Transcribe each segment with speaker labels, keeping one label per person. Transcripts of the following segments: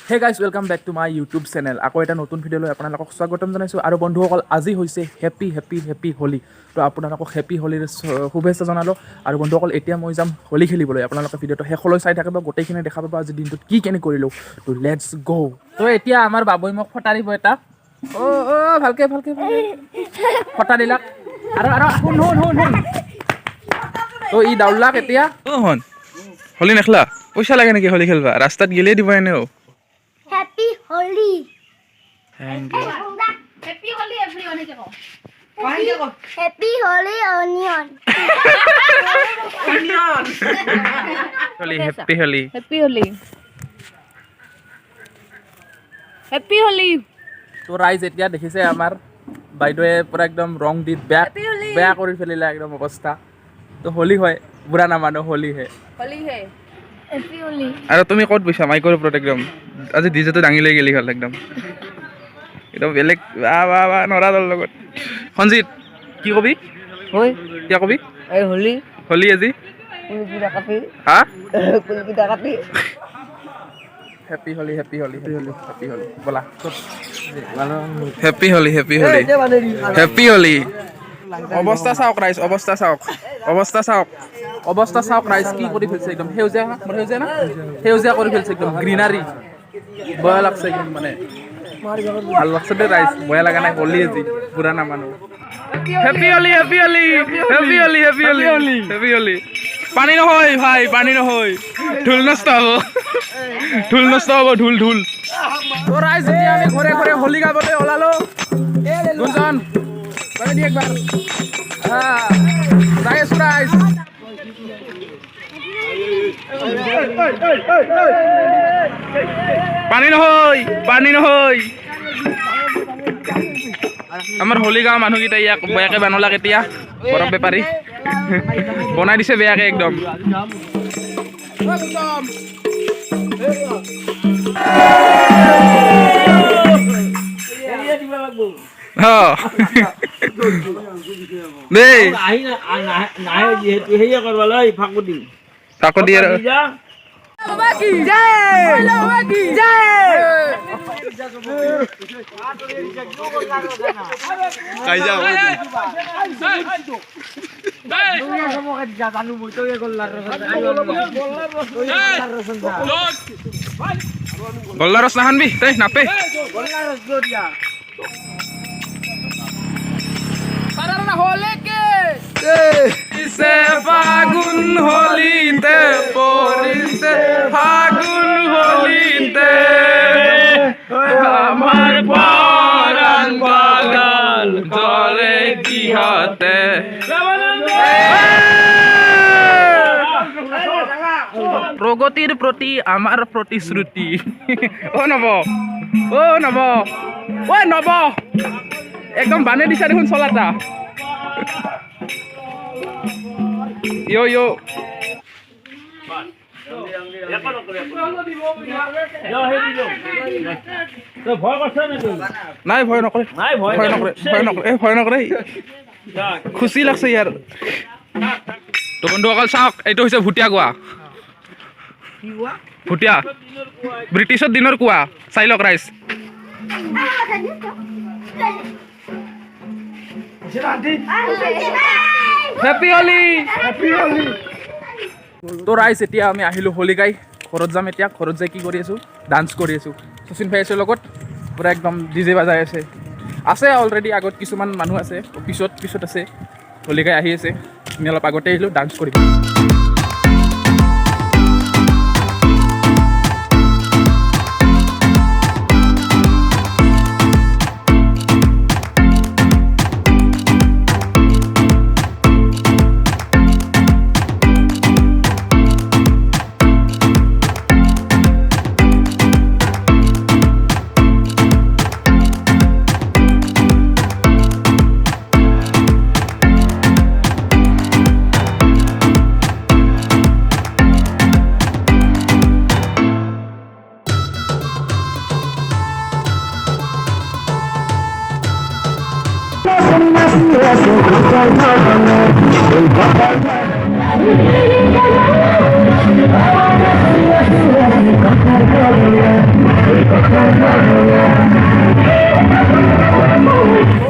Speaker 1: Hey guys, welcome back to my YouTube channel. আকৌ এটা নতুন ভিডিঅ' লৈ আপোনালোকক স্বাগতম জনাইছোঁ আৰু বন্ধুসকল আজি হৈছে হেপী হোলী তো আপোনালোকক হেপী হোলীৰ শুভেচ্ছা জনালোঁ আৰু বন্ধুসকল এতিয়া মই যাম হোলী খেলিবলৈ আপোনালোকে ভিডিঅ'টো শেষলৈ চাই থাকিব গোটেইখিনি দেখা পাব আজি দিনটোত কি কেনে কৰিলোঁ তো লেটছ গ' তো এতিয়া আমাৰ বাবুই মোক ফটাৰিব এটা ভালকে ফটা দিলাক আৰু শুন তো ই দাউলাক এতিয়া
Speaker 2: হন হোলী নেখলা পইচা লাগে নেকি হোলী খেলবা ৰাস্তাত গেলেই দিব এনেও
Speaker 3: Happy Holi.
Speaker 2: Thank you
Speaker 3: Happy Holi everyone. Happy Holi onion.
Speaker 2: Holi happy Holi
Speaker 4: Happy Holi. Happy Holi.
Speaker 1: তো ৰাইজ এতিয়া দেখিছে আমাৰ বাইদেৱে পূৰা একদম ৰং দি বেয়া কৰি পেলিলে একদম অৱস্থা তো হোলী হয় বুঢ়া নামানো হোলী হে
Speaker 4: Holi hai.
Speaker 3: Happy Holi.
Speaker 2: আৰু তুমি ক'ত গৈছা মাইকৰ ওপৰত একদম আজি ডিজেটো দাঙি লৈ গেলি হ'ল একদম বেলেগ বা নৰা দল লগত সঞ্জিত কি কবি
Speaker 4: Hoi.
Speaker 2: কি কবি
Speaker 4: Hey Holi.
Speaker 2: হোলী আজি
Speaker 4: Kulkita kapi.
Speaker 2: হা
Speaker 4: Kulkita kapi.
Speaker 1: হেপী হোলী ব'লা
Speaker 2: হেপী হোলী হেপী হোলী অৱস্থা চাওক ৰাইজ অৱস্থা চাওক
Speaker 1: ৰাইজ কি কৰি ফেলছে একদম সেউজীয়া না সেউজীয়া কৰি ফেলছে একদম গ্ৰীনাৰী বয়া লাগছে একদম মানে ভাল লাগছে দে ৰাইজ বয়া লগা নাই হোলী আজি বুঢ়া নামানো
Speaker 2: হেপী হোলী পানী নহয় ভাই পানী নহয় ঢোল নষ্ট হ'ব ঢোল
Speaker 1: তো ৰাইজ এতিয়া আমি ঘৰে ঘৰে হোলী গাবলৈ ওলালো গুঞ্জন গাই দি একবাৰ যাই আছো ৰাইজ
Speaker 2: পানী নহয় আমাৰ হোলী গাঁৱৰ মানুহকেইটা ইয়াক বেয়াকে বানলাক এতিয়া বৰফ বেপাৰী বনাই দিছে বেয়াকে একদম দেই তাকো দিয়ে গল্লা ৰস নাহানবি তই নাপে পৰিছে ফাগুন হোলীতে আমাৰ পৰাণ পাগল জ্বলে কিহতে প্ৰগতিৰ প্ৰতি আমাৰ প্ৰতিশ্ৰুতি নৱ একদম বানে দিছা দেখোন চলাটা Yo. নাই ভয় নকৰে খুচি লাগছে ইয়াৰ তো বন্ধুসকল চাওক এইটো হৈছে ভুটীয়া কোৱা ব্ৰিটিছৰ দিনৰ কোৱা চাই লওক ৰাইজ হেপী হোলী তো ৰাইজ এতিয়া আমি আহিলোঁ হোলী গাই ঘৰত যাম এতিয়া ঘৰত যাই কি কৰি আছোঁ ডান্স কৰি আছোঁ শচীন ভাই আছে লগত পূৰা একদম ডিজে বাজাই আছে অলৰেডি আগত কিছুমান মানুহ আছে পিছত আছে হোলী গাই আহি আছে আমি অলপ আগতে আহিলোঁ ডান্স কৰিম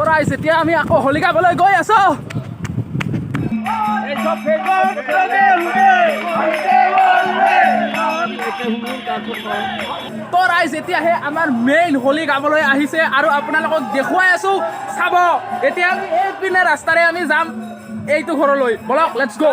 Speaker 2: ৰাইজ এতিয়া আমি আকৌ হোলী গাবলৈ গৈ আছো তো ৰাইজ এতিয়াহে আমাৰ মেইন হোলী গাবলৈ আহিছে আৰু আপোনালোকক দেখুৱাই আছো চাব এতিয়া আমি এইপিনে ৰাস্তাৰে আমি যাম এইটো ঘৰলৈ বলক লেটছ গো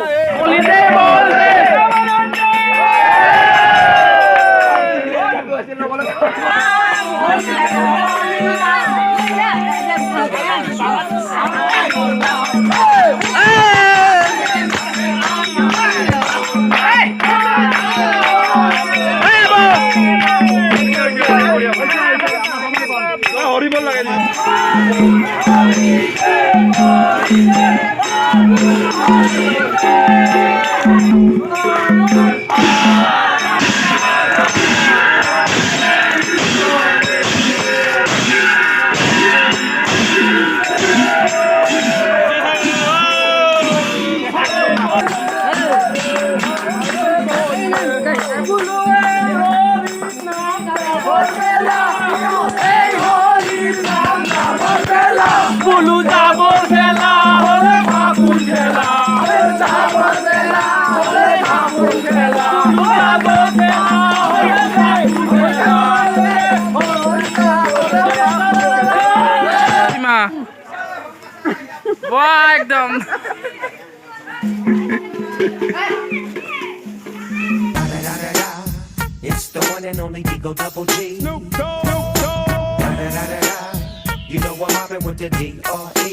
Speaker 2: একদম
Speaker 5: It's the one and only Digo Double G. Snoop Dogg. You know I'm mobbing with the D.R.E.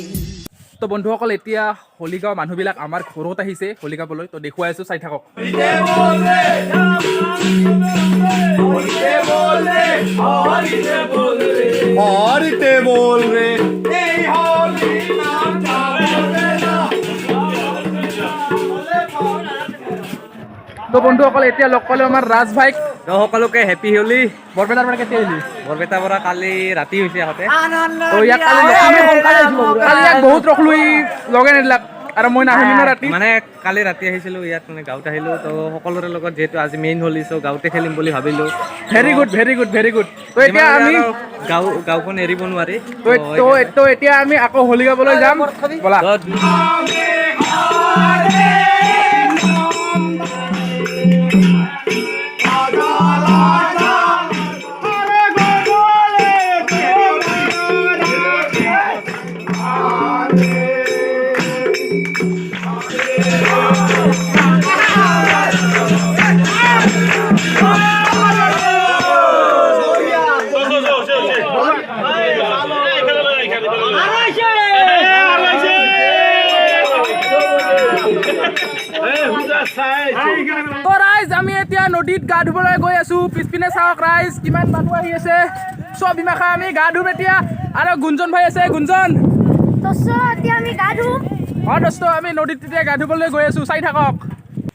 Speaker 2: তো বন্ধুসকল এতিয়া হোলী গাঁৱৰ মানুহবিলাক আমাৰ ঘৰত আহিছে হোলী গাবলৈ তো দেখুৱাই আছো চাই থাকক তো বন্ধুসকল এতিয়া লগ পালো আমাৰ ৰাজ ভাইক
Speaker 6: তো সকলোকে হেপী হোলী
Speaker 2: বৰপেটাৰ পৰা কেতিয়া আহিলি
Speaker 6: বৰপেটাৰ পৰা কালি ৰাতি হৈছে আহোঁতে
Speaker 2: তো ইয়াক কালি ইয়াক বহুত ৰখলো ই লগে নিদিলাক আৰু মই নাহিলো ন ৰাতি
Speaker 6: মানে কালি ৰাতি আহিছিলোঁ ইয়াত মানে গাঁৱত আহিলোঁ তো সকলোৰে লগত যিহেতু আজি মেইন হোলী চ' গাঁৱতে খেলিম বুলি ভাবিলোঁ
Speaker 2: very good very good very good তো এতিয়া আমি
Speaker 6: গাঁওখন এৰিব নোৱাৰি
Speaker 2: তো এতিয়া আমি আকৌ হোলী গাবলৈ যাম ব'লা তো ৰাইজ আমি এতিয়া নদীত গা ধুবলৈ গৈ আছো পিছপিনে চাওক ৰাইজ কিমান মানুহ আহি আছে চব বিমাখা আমি গা ধুম এতিয়া আৰু গুঞ্জন ভাই আছে গুঞ্জন দোস্ত আমি নদীত এতিয়া গা ধুবলৈ গৈ আছো চাই থাকক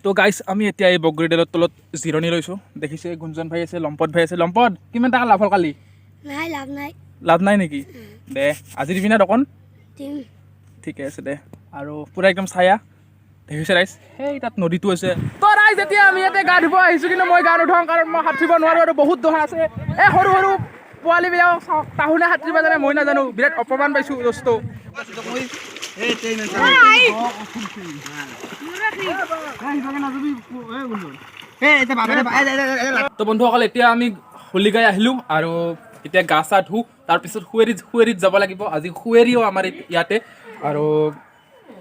Speaker 2: তো গাইজ আমি এতিয়া এই বগৰীডালৰ তলত জিৰণি লৈছোঁ দেখিছে গুঞ্জন ভাই আছে লম্পট ভাই আছে লম্পট কিমান টকা লাভ হ'ল কালি লাভ নাই নেকি দে আজি দিবি না দোকান ঠিকে আছে দে আৰু পুৰা একদম ছায়া দেখিছে ৰাইজ সেই তাত নদীটো আছে তো ৰাইজ এতিয়া আমি ইয়াতে গা ধুব আহিছোঁ কিন্তু মই গা নুঠাওঁ কাৰণ মই সাঁতুৰিব নোৱাৰোঁ আৰু বহুত দহা আছে এই সৰু সৰু পোৱালিবিলাক চাওক তাহোনে সাঁতুৰিব জানে মই নাজানো বিৰাট অপমান পাইছোঁ দোস্ত তো বন্ধুসকল এতিয়া আমি হোলী গাই আহিলোঁ আৰু এতিয়া গা চা ধুওঁ তাৰপিছত শুৱেৰিত যাব লাগিব আজি শুৱেৰিও আমাৰ ইয়াতে আৰু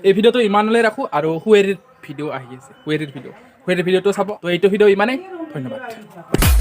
Speaker 2: এই ভিডিঅ'টো ইমানলৈ ৰাখোঁ আৰু শুৱেৰিৰ ভিডিঅ' আহি আছে শুৱেৰিৰ ভিডিঅ'টো চাব তো এইটো ভিডিঅ' ইমানেই ধন্যবাদ